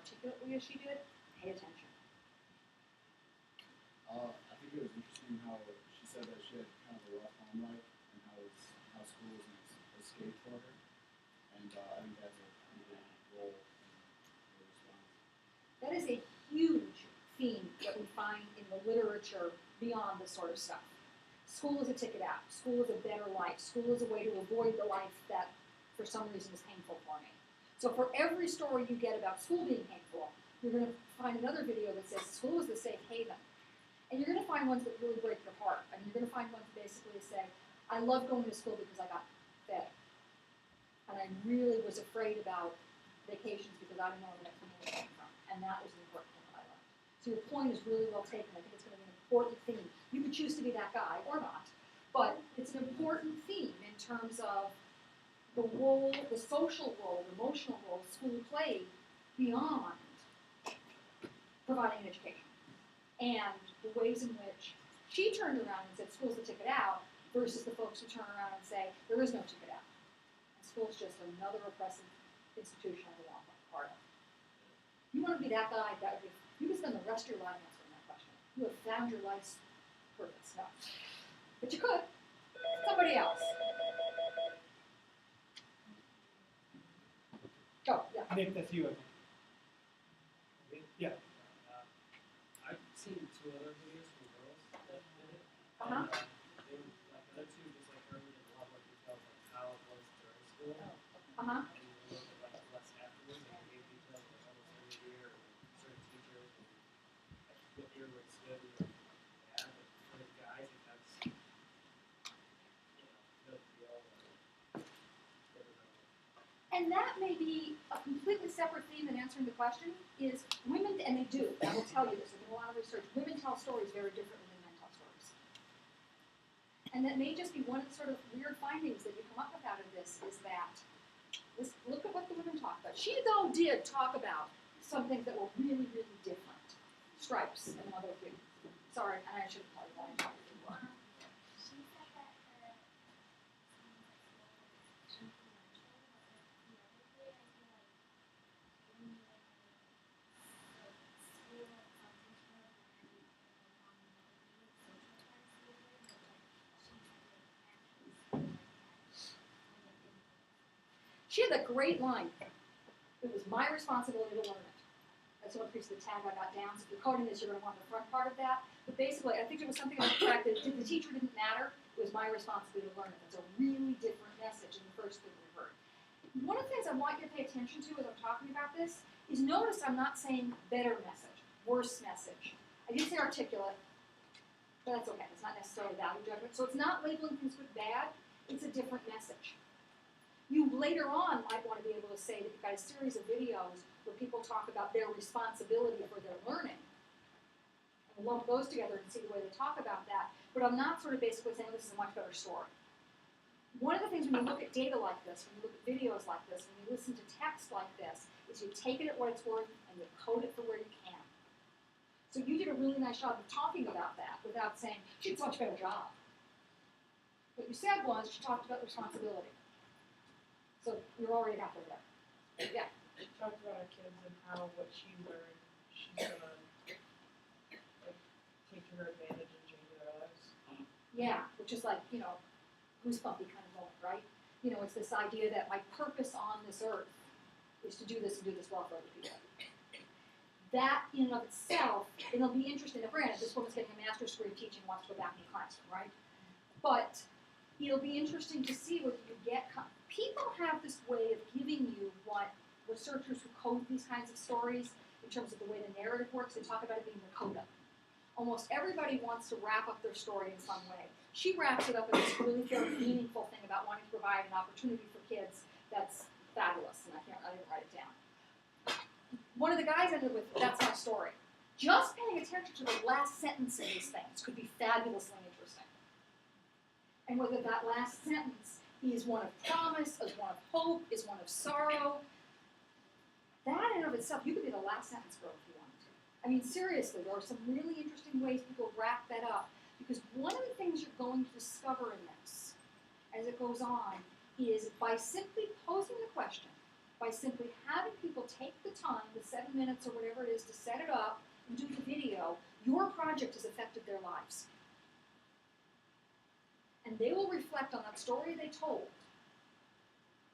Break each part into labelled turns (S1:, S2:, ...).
S1: articulately as she did, pay attention.
S2: I think it was interesting how she said that she had kind of a rough home life and how school was an escape for her. And I think that's a pretty big role in her response.
S1: That is a huge theme that we find in the literature beyond this sort of stuff. School is a ticket out. School is a better life. School is a way to avoid the life that, for some reason, is painful for me. So for every story you get about school being painful, you're going to find another video that says school is the safe haven. And you're going to find ones that really break your heart. I mean, you're going to find ones that basically say, I love going to school because I got fed. And I really was afraid about vacations because I didn't know where the next meal came from. And that was an important thing that I learned. So your point is really well taken. I think it's going to be an important theme. You could choose to be that guy or not. But it's an important theme in terms of the role, the social role, the emotional role school played beyond providing an education. And the ways in which she turned around and said school's the ticket out versus the folks who turn around and say there is no ticket out. And school's just another oppressive institution I don't want to be part of. You want to be that guy, that would be, you could spend the rest of your life answering that question. You have found your life's purpose. No. But you could. Somebody else. Go, yeah.
S3: Nick, that's you, I think. Yeah.
S4: I've seen two other videos from girls that did it.
S1: Uh-huh.
S4: And, they were, like, the other two, just like her, we did a lot more details on how it was during school.
S1: Uh-huh.
S4: And a little bit like less afterwards, and we gave details like almost every year, or certain teachers, and like what year where it stood, and yeah, but for the guys, it has, no deal.
S1: And that may be a completely separate theme than answering the question, is women, and they do, I will tell you this, there's been a lot of research, women tell stories very differently than men tell stories. And that may just be one of the sort of weird findings that you come up with out of this, is that, look at what the women talk about. She, though, did talk about some things that were really, really different. Stripes and other things. Sorry, and I should have told you that. I talked too long. She had a great line. It was my responsibility to learn it. That's one piece of the tag I got down. So if you're coding this, you're going to want the front part of that. But basically, I think it was something about the fact that the teacher didn't matter. It was my responsibility to learn it. That's a really different message than the first thing we heard. One of the things I want you to pay attention to as I'm talking about this is notice I'm not saying better message, worse message. I did say articulate, but that's okay. It's not necessarily value judgment. So it's not labeling things good bad. It's a different message. You later on might want to be able to say that you've got a series of videos where people talk about their responsibility for their learning. And we'll lump those together and see the way they talk about that. But I'm not sort of basically saying this is a much better story. One of the things when you look at data like this, when you look at videos like this, when you listen to text like this, is you take it at what it's worth and you code it for where you can. So you did a really nice job of talking about that without saying, she did such a better job. What you said was, she talked about responsibility. So you're already halfway there. Yeah.
S5: She talked about our kids and how what she learned, she's gonna like take to her advantage and change their lives.
S1: Yeah, which is like, goosebumpy kind of moment, right? It's this idea that my purpose on this earth is to do this and do this well for other people. That in and of itself, and it'll be interesting. Now, granted, this woman's getting a master's degree in teaching and wants to go back in the classroom, right? But it'll be interesting to see whether you get. People have this way of giving you what researchers who code these kinds of stories, in terms of the way the narrative works, they talk about it being the coda. Almost everybody wants to wrap up their story in some way. She wraps it up in this really very meaningful thing about wanting to provide an opportunity for kids that's fabulous, and I didn't write it down. One of the guys ended with, that's my story. Just paying attention to the last sentence in these things could be fabulously interesting. And whether that last sentence is one of promise, is one of hope, is one of sorrow. That in and of itself, you could be the last sentence girl if you wanted to. I mean, seriously, there are some really interesting ways people wrap that up. Because one of the things you're going to discover in this, as it goes on, is by simply posing the question, by simply having people take the time, the 7 minutes or whatever it is, to set it up and do the video, your project has affected their lives. And they will reflect on that story they told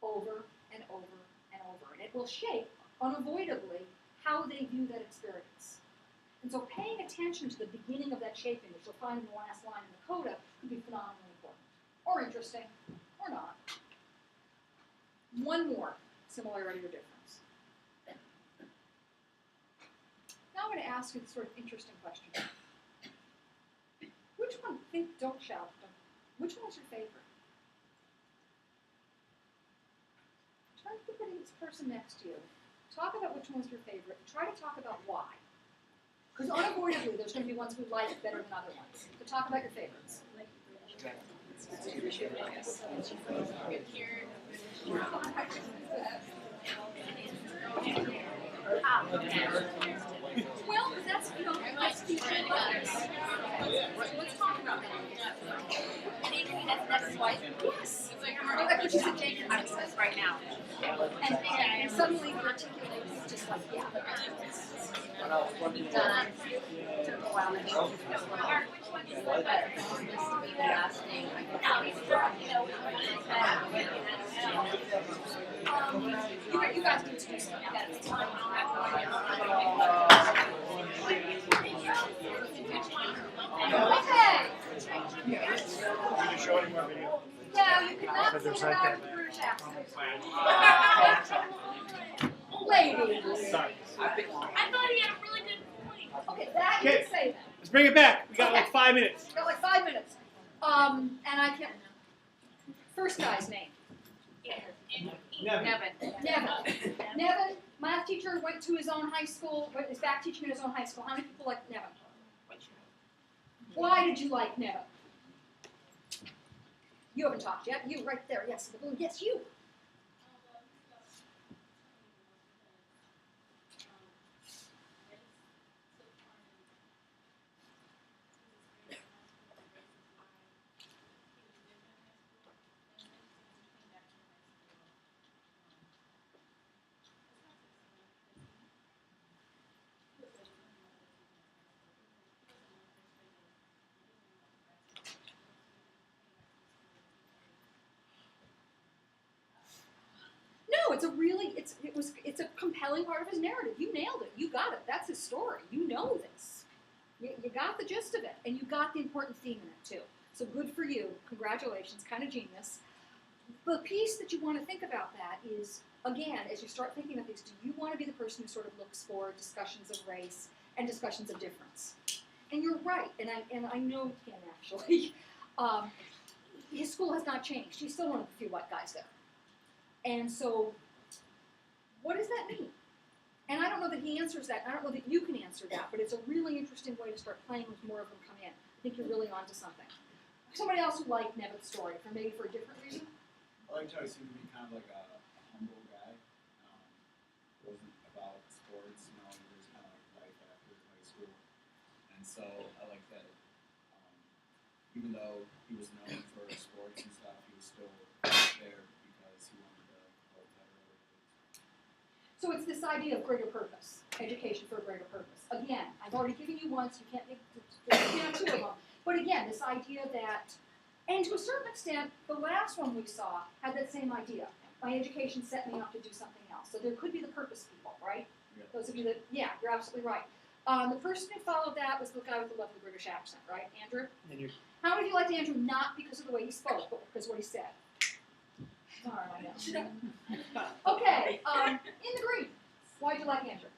S1: over and over and over. And it will shape, unavoidably, how they view that experience. And so paying attention to the beginning of that shaping, which you'll find in the last line in the coda, could be phenomenally important. Or interesting, or not. One more similarity or difference. Now I'm going to ask you this sort of interesting question. Which one, don't shout, which one was your favorite? Try to put this person next to you. Talk about which one was your favorite. Try to talk about why. Because unavoidably, there's going to be ones we like better than other ones. So talk about your favorites. Well, that's, that's teaching others. Let's talk about that.
S6: That's why.
S1: Yes.
S6: Oh, like what you said, Jake, I'm obsessed right now.
S1: And suddenly the articulate is just like, yeah.
S6: We've done, took a while to go through this one, but this will be the last thing.
S1: You guys need to do something. Okay. Yeah, you cannot say that with British accent. Ladies.
S3: Sorry.
S6: I thought he had a really good point.
S1: Okay, that you
S3: Okay.
S1: can say that.
S3: Let's bring it back. We got like 5 minutes.
S1: Got like 5 minutes. And I can't. First guy's name.
S6: Nevin.
S1: Nevin, math teacher, went to his own high school, is back teaching in his own high school. How many people like Nevin? Why did you like Nevin? You haven't talked yet. You right there. Yes, the blue. Yes, you. No, it's a compelling part of his narrative. You nailed it. You got it. That's his story. You know this. You got the gist of it, and you got the important theme in it too. So good for you. Congratulations. Kind of genius. The piece that you want to think about that is, again, as you start thinking of these, do you want to be the person who sort of looks for discussions of race and discussions of difference? And you're right, and I know Ken actually. His school has not changed. He's still one of the few white guys there. And so, what does that mean? And I don't know that he answers that. I don't know that you can answer that, but it's a really interesting way to start playing with more of them come in. I think you're really onto something. Somebody else who liked Nevin's story, maybe for a different reason?
S2: I liked how he seemed to be kind of like a humble guy. It wasn't about sports, he was kind of like life after high school. And so I like that, even though he was known for sports and stuff, he was still there because he wanted to help better other kids.
S1: So it's this idea of greater purpose, education for a greater purpose. Again, I've already given you one, so you can't have two of them. But again, this idea that, and to a certain extent, the last one we saw had that same idea. My education set me up to do something else. So there could be the purpose people, right?
S2: Yeah.
S1: Those of you that, yeah, you're absolutely right. The person who followed that was the guy with the lovely British accent, right? Andrew? How many of you liked Andrew not because of the way he spoke, but because of what he said? All right, I know. Okay, in the green, why'd you like Andrew?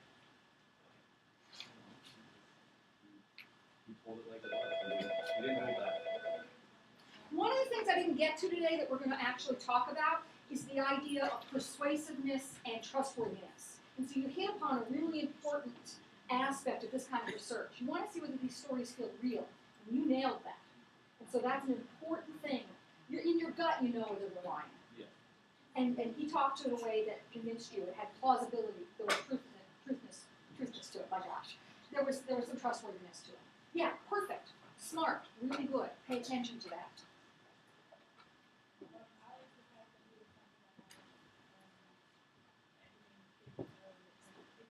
S7: You told it like it was. You didn't hold that.
S1: One of the things I didn't get to today that we're going to actually talk about is the idea of persuasiveness and trustworthiness. And so you hit upon a really important aspect of this kind of research. You want to see whether these stories feel real, and you nailed that. And so that's an important thing. You're in your gut, you know whether they're lying.
S7: Yeah.
S1: And he talked to it in a way that convinced you. It had plausibility. There was truthness to it. My gosh, there was some trustworthiness to it. Yeah, perfect, smart, really good. Pay attention to that.